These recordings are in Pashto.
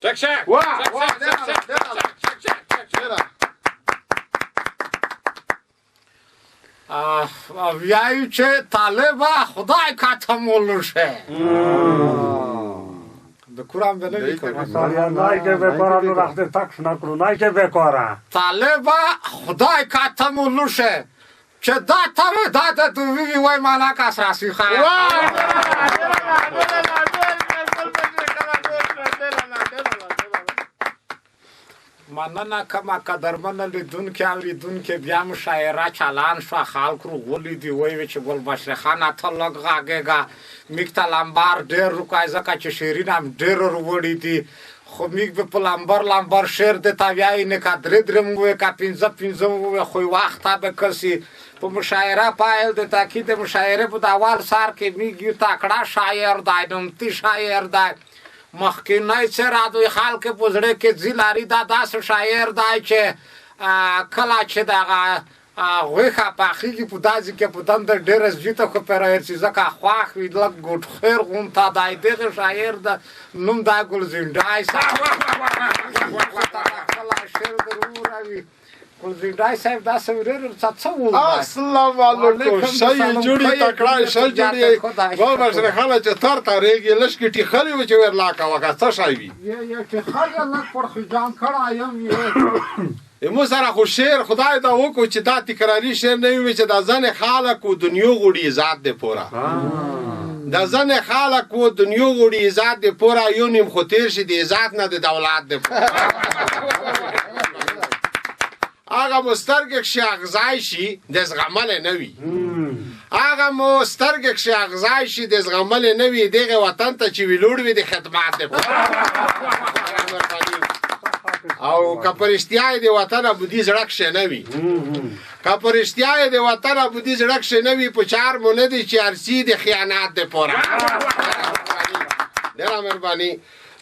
Check, check. Wow, Check, wow, check, check, check, check, check, check, check. ویایوچه طالبا خدای کاتمولو شه بکورم بنوی کنم نای که بکارا نو رخت تکش نکنو نای که بکارا طالبا خدای کاتمولو شه چه دا تاوی دا دوی وی مالا کس راسی خواهی مننه کما قدرمنه لیدونکي او لیدونکي بیا مشاعره چالان شوه خلک رو ولیدي وایي چې ګلبشره خان ته لږ غږېږه میک ته لمبار ډېر روکای ځکه چې شیرین هم ډېر وروړي دي خو میک به په لمبر شعر درته وایي نه که درې درې مو ووایي که پنځه مو ووایي خو وخته به کسي په مشاعره پایل د تاکید مشاعره په د اول سر کې میک یو تکړه شاعر دی نومتي شاعر دی مخکینی څه دوی خلک په زړه کې ځي لري دا داسې شاعر دی چې کله چې دغه غوښه پخېږي په داسې کې په دنده ډېره زیته خو پیرایي چې ځکه خوښ وي لږ ګوټخېر غونته دی دغه شاعر د نوم دی ګلزنډای صاحب شعر در وروروي ګلزنډای صاحب داسې ورېر څه ووایي السلام علیکم شای جوړی تکړه شای جوړی ګلبشره خانه چې تر تاریږي لشکې ټیخلې و چې ورلا کا وکړه څه شای وي یو ټیخلې لږ پر جان کړه یم مو سره خو شعر خدای دا وکړو چې دا تکراري شعر نه وي چې دا ځنې خلک و دنیا غوړي ذات دی پوره دا ځنې خلک و دنیا غوړي ذات دی پوره یو نیم خو تیر شي د ذات نه د دولت دی هغه مو سترګې کښې اغزای شي د زغملی نه وي هغه مو سترګې کښې اغزای شي د زغملی نه وي دغې وطن ته چې ویلوړ وي د خدمت دی او که په رښتیا یې د وطن ابودي زړه کښې نه وي که په رښتیا یې د وطن ابودي زړه کښې نه وي په چار مو نه دی چې ارسي د خیانات دی پوره ډېره مهرباني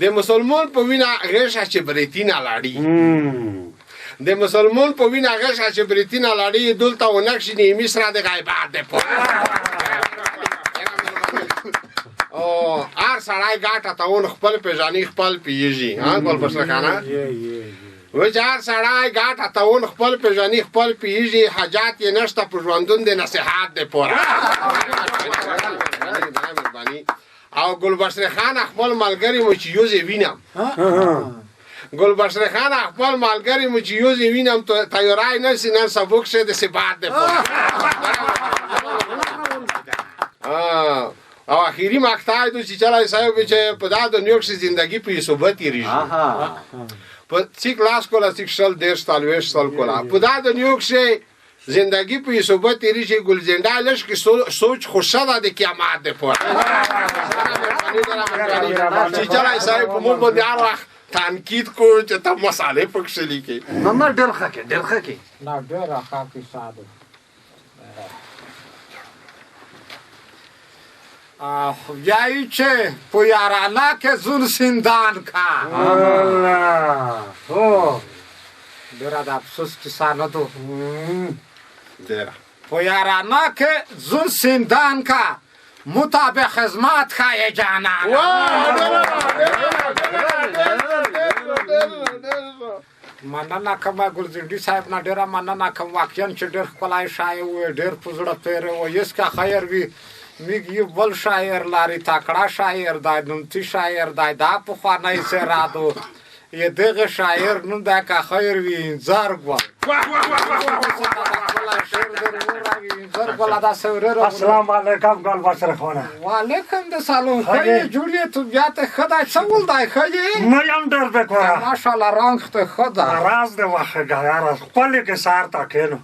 د مسلمان په وینه غېږه چې بریتینه لاړي د مسلمان په وینه غېږه چې بریتینه لاړي دلته ونه کښېني مصره د غیبت دی پوره هر سړی ګاټه ته ون خپل پېژني خپل پېژي ګلبشره خانه وایي چې هر سړی ګاټه ته ون خپل پېژني خپل پېژي حاجت یې نشته په ژوندون د نصیحت دی پوره او ګلبشره خان خپل ملګري مو چې یوزې وینم ګلبشره خان خپل ملګري مو چې یوزې وینم تیاری نه سي نن سبق شه د ثبات دی پوره او اخیری مقطع دو چې چلای صاحب چې په دا دنیا کې زندگی په ثبات تیریږي په څیک لاس کولا څیک شل ډیر سالويش سال کولا په دا دنیا کې زندگی په ثبات تیریږي ګلزنډا لش کې سوچ خوشاله د قیامت ده پوره چې چلای صاحب په مو باندې هر وخت تنقید کو چې ته مسالې پکښې لیکي نه ډېر ښه کې ډېر ښه کې نه ډېره ښه کې ساده ویایي چې په یارانه کې زون سندان کا ډېره د افسوس کیسه نه ده په یارانه کې زون سندان کا مطابق خدمت خواهی جانان مننه کوم ګلزنډي صاحب نه ډېره مننه کوم واقعا چې ډېر ښکلی شاعر و ډېر په زړه پورې و هېڅ که خیر وي میږ یو بل شاعر لري تکړه شاعر دی نومتي شاعر دی دا پخوانی سرادو یې دغه شاعر نوم دی که خیر وي انځر ګل السلام علیکم ګلبشره خانه وعلیکم د سلام ښه یې جوړ یې تو بیا ته ښه دی څه ول دی ښه یې نه یم ډېر بکوره ماشاءالله رنګ ته ښه ده راز د وخه راز خپلې کې سار تا کېنو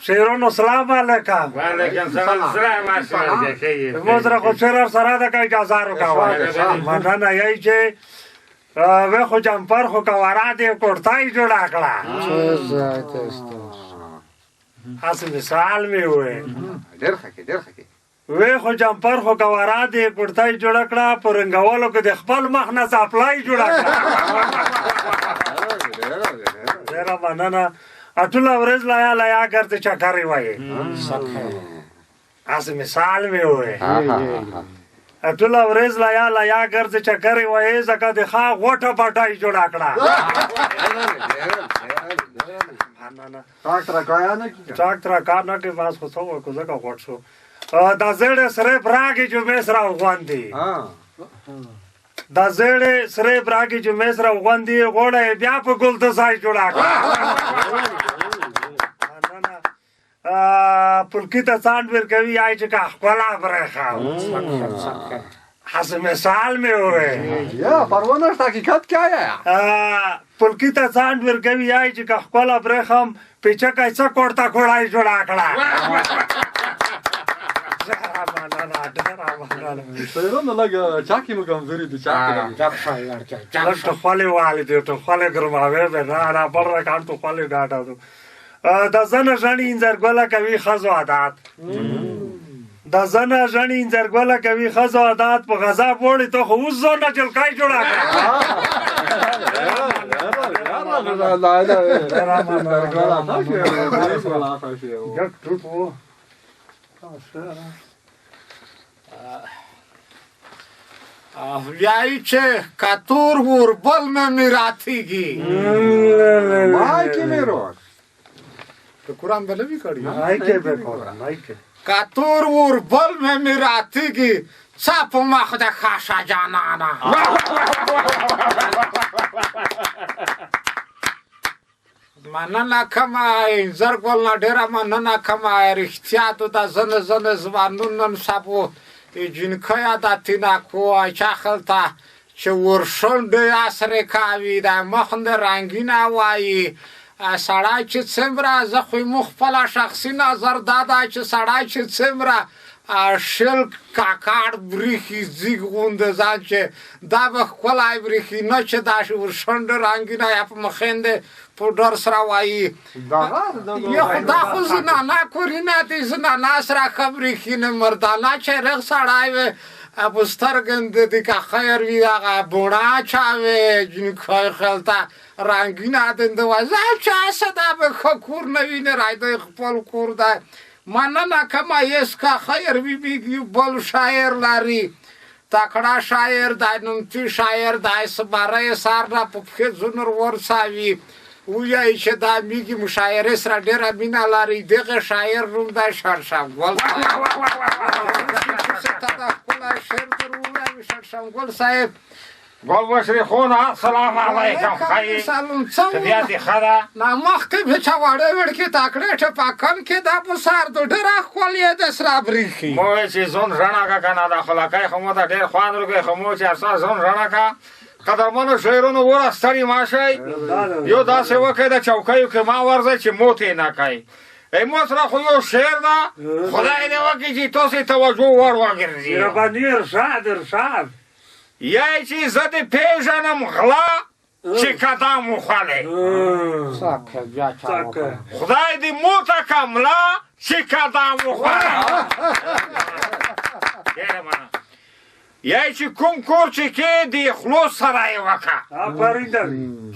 شیرونو سلام علیکم وعلیکم سلام سلام موږ را خو شیر سره د کا اجازه وکاوه مننه یی چې و خو جمپر خو کوارا دې کوړتای جوړا کړه اس مثال می وې ډېر ښه کې ډېر ښه کې و خو جمپر خو کوارا دې کوړتای جوړا کړه پرنګولو کې د خپل مخ نه سپلای جوړا کړه ډېر مننه اټول ورځ لایا ګرځي چکرې وایي اس مثال می وې ټوله ورځ لا ګرځې چکرې وایې ځکه د ښه غوټه پټۍ جوړه کړه چاک ترا کار نه کوي بس خو څه وکړو ځکه غوټ شو دا زړې سرې براګې جمعې سره وغوندې دا زړې سرې براګې جمعې سره وغوندې غوړه یې بیا په ګل د ځای جوړه کړه پلکی ته څانډ ورکوي یای چې که ښکلا برېښه هسې مثال مې ووی پروانه حقیقت کیا ہے پلکی ته څانډ ورکوي یای چې که ښکلا برېښم پیچکی څه کوړته کوړای جوړه کړه شاعرانو لږ چاکي مو کمزوري دي لږ ټوخوالی والی دی ټوخوالی ګرماوی دی نه بل رقم ټوخوالی ډاټه دو د زنه ژڼې انځرګله کوي ښځو عادات د زنه ژڼې انځرګله کوي ښځو عادات په غذا پوړي ته خو اوس زونه جلکای جوړه کړه یای چې کتور ور بل مې میراتیږي مای کې مې روز تو قرآن بله بھی کری کتور ور بل مې میراتیږي څه په مخ د خاشه جانانه مننه کومه انځر ګل نه ډېره مننه کومه رښتیا تو د زنه ځوانون نن سبو جنکیا د تیناکو چاخلته چې ورشونډې عصرې کاوي د مخ د رنګینه وایي سړی چې څومره زه خو مو خپله شخصي نظر دا ده چې سړی چې څومره شل کاکاړ بریښي زیږ غوندې ځان چې دا به ښکلی بریښي نه چې دا ورشونډې رنګینه یا په مخیندې پوډر سره وایي دا خو زنانه کورینه دي زنانه سره ښه بریښي نه مردانه چې رغ سړی وي په سترګنده دي که خیر وي هغه بوڼه چاوي جنکای خلته رنګینه دنده وایي زه چې هسه دا به ښه کور نه وینې رایدی خپل کور دی مننه کومه یس که خیر وي بیږي بل شاعر لري تکړه شاعر دی نومچي شاعر دی سپاره یې سر نه په پښې ځونر ورسوي ویایي چې دا میږي مشاعرې سره ډېره مینه لري دغه شاعر نوم دی شړشمګل شړشمګل صاحب گل بشری خون السلام علیکم خیلی طبیعت خدا نه مخکې به چاواړې وړکې تاکړې ټپاکن کې دا په سر دو ډېره ښکلې د سره بریښي مو چې زون رڼا کا کنه دا خلاکای خو مو ته ډېر خوند ورکوي خو مو چې ارسا زون رڼا کا قدرمنو شعرونو وره ستړي ماشئ یو داسې وکړئ د چوکیو کې ما ورځئ چې موت یې نه کوئ ای مو سره خو یو شعر ده خدای دې وکړي چې تاسې توجه ور وګرځي رباني ارشاد یای چې زه دې پېژنم غلا چې قدم وخوړې خدای دې موته که ملا چې قدم وخوړې ډېره مننه یای چې کوم کور چې کې دې خلو سره یې وکړه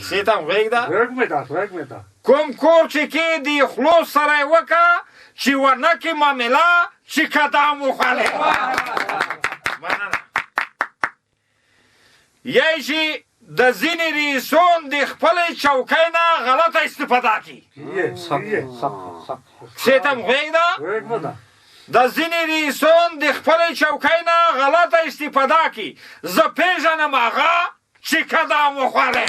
سیتم غېږده کوم کور چې کې دې خلو سره یې وکړه چې ونه کې معامله چې قدم وخوړې مننه یای چې د ځینې رئیسون د خپلې چوکۍ نه غلطه استفاده کړي سیتم غېږده د ځینې رئیسون د خپلې چوکۍ نه غلطه استفاده کړي زه پېژنم هغه چې قدم وخوړې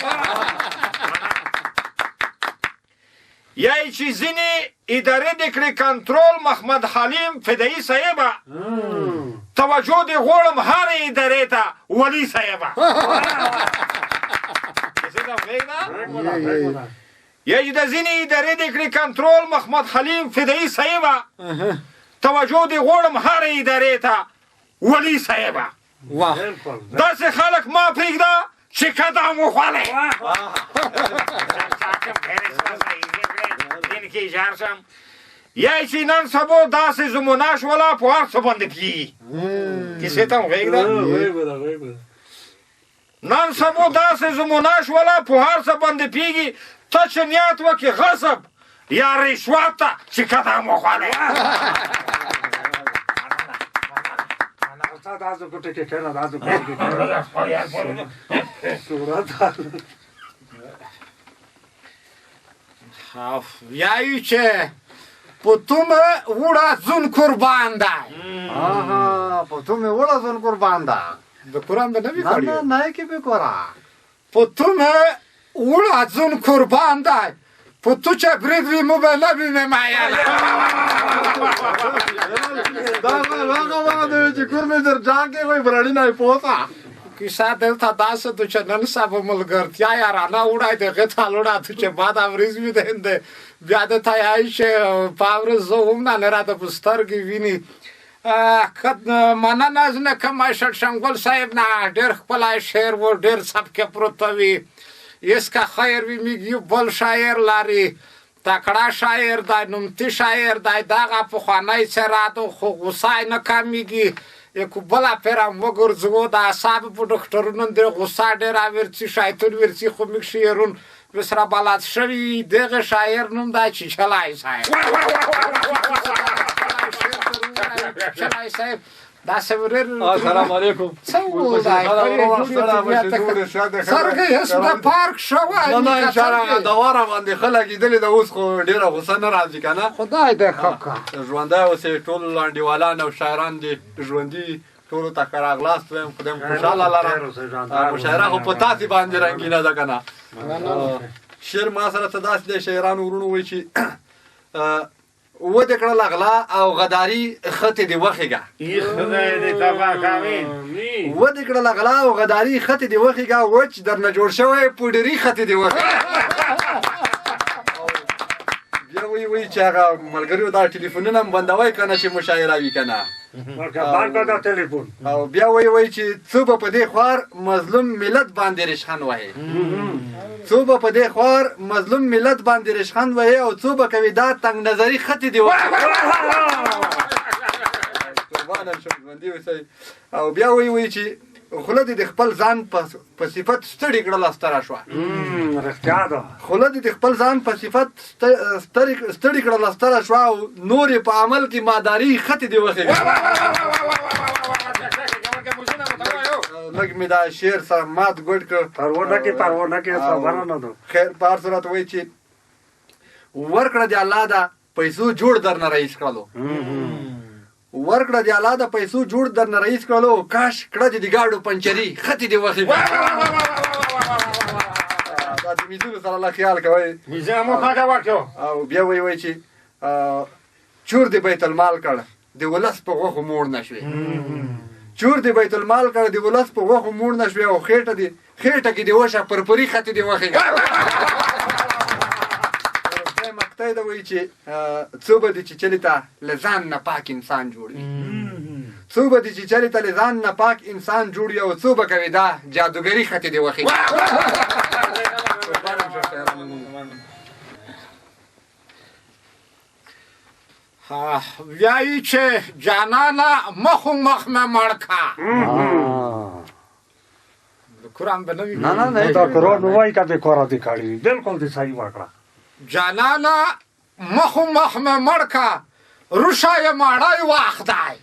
یای چې ځینې ادارې د کړې کنټرول محمد حلیم فدایي صاحبه توجه دې غواړم هرې ادارې ته ولي صاحبه یا چې د ځینې ادارې د کړې کنټرول محمد حلیم فدایي صاحبه توجه دې غواړم هرې ادارې ته ولي صاحبه داسې خلک ما پرېږده چې قدم وخوړې یای چې نن سبا داسې زمونه شوله په هر څه باندې کېږي کیسې ته هم غېږده نن سبا داسې زمونه شوله په هر څه باندې پیږي ته چې نیت وکړې غصب یا رشوت ته چې قدم وخوړې दाजु को टेके खेल दाजु को टेके सूरत یایی که پتوم وڑا زون قربان دای آها پتوم وڑا زون قربان دا بکرم به نمی نه کاری نه نه که بکورا پتوم وڑا زون قربان دای پتو چه برید وی مو به نبی ممایل دا چې کور مې در جاګه وای برړی نه پوسا کیسه دلته داسه تو چې نن سبا ملګرتیا یارانه وړای دغه تالوړه تو چې بعد ورځ وي دنده بیا د تایش پاور زوم نه راته پسترګي ویني کد مننه از نه کما شنګول صاحب نه ډېر خپل شعر و ډېر سبکه پروتوي यसका خیر وی میگی بل شاعر لري تکړه شاعر دی نومتی شاعر دی دغه پخوانی سرادو خو غوسه نه کمیږي یک بلا پیرم وګرځو د اعصاب په ډاکټرونو د غوسه ډېر ورڅی شایتون ورڅی خو میک شعرون وسره بلد شوی دغه شاعر نوم دا چې چلای صاحب چلای صاحب دا سورر السلام علیکم سرګي اسمه پارک شوای نه نه ان شاء الله دا واره باندې خلک دې د اوس خو ډیره غوسه نه راځي کنه خدای دې خکا ژوندای اوسې ټول لانډیوالان او شاعران دي ژوندۍ ټول ته کراغلاس ویم خدای خوشاله لاره مشاعره خو په تاسو باندې رنگینه ده کنه شعر ما سره تداس دي شاعران ورونو وای چې و د کړه لغلا او غداری خط دی وخیګه خدای دې تبا کامین و د کړه لغلا او غداری خط دی وخیګه وچ درنه جوړ شوی پوډری خط دی وخیګه بیا وی چې هغه ملګریو دا ټلیفونونه بندوي کنه چې مشاعره وی کنه بانک دا ټلیفون او بیا وی چې څوب په دې خوار مظلوم ملت باندې رشخان وای څوب په دې خوار مظلوم ملت باندې رشخان وای او څوب کوي دا تنگ نظری خط دی وای او بیا وی چې خلد د خپل ځان په صفت ستړي کړل ستاره شو رښتیا ده خلد د خپل ځان په صفت ستړي کړل ستاره شو او نور په عمل کې ماداری خط دی وخی لګ می دا شعر سره مات ګډ کړ پرونه کې خبره نه ده خیر پار صورت وای چې ورکړه دی الله دا پیسو جوړ درنه رئیس کړلو ورکړه دی الله د پیسو جوړ درنه رئیس کړلو کاش کړه دی گاډو پنچری ختی دی وخی دا د میزونو سره الله خیال کوي میزه مو خاطه وکړو او بیا وی چې چور دی بیت المال کړه دی ولس په غوخه مور نشوي چور دی بیت المال کړه دی ولس په غوخه مور نشوي او خېټه کې دی وشه پرپری ختی دی وخی مقطع دا وایي چې څو به دي چې چلیته له ځان نه پاک انسان جوړوي څو به دي چې چلیته له ځان نه پاک انسان جوړوي او څو به کوي دا جادوګري خطې دی وخی ویایی چې جانانا مخو مخ مې مړکا قرآن به نوی نه نه نه دا قرآن وای کا به کار دي کاړي بالکل دي صحیح وکړه جانانا مخو مخ مې مړکا روشای ماړای واخدای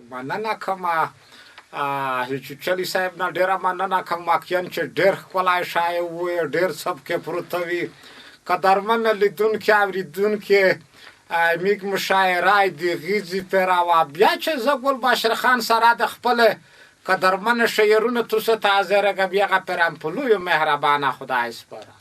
مننه کومه هیڅ چلی صاحب نه ډیره مننه کوم ماکیان چې ډیر خپلای شای وې ډیر سب کې پروتوي قدرمن لیدون کې اوریدون کې میګ مشاعره دی غیزی پیراوا بیا چې زګول بشیر خان سره د خپل قدرمن شعرونه توسه تازه رګ بیا غ پرم پلو مهربانه خدای سپاره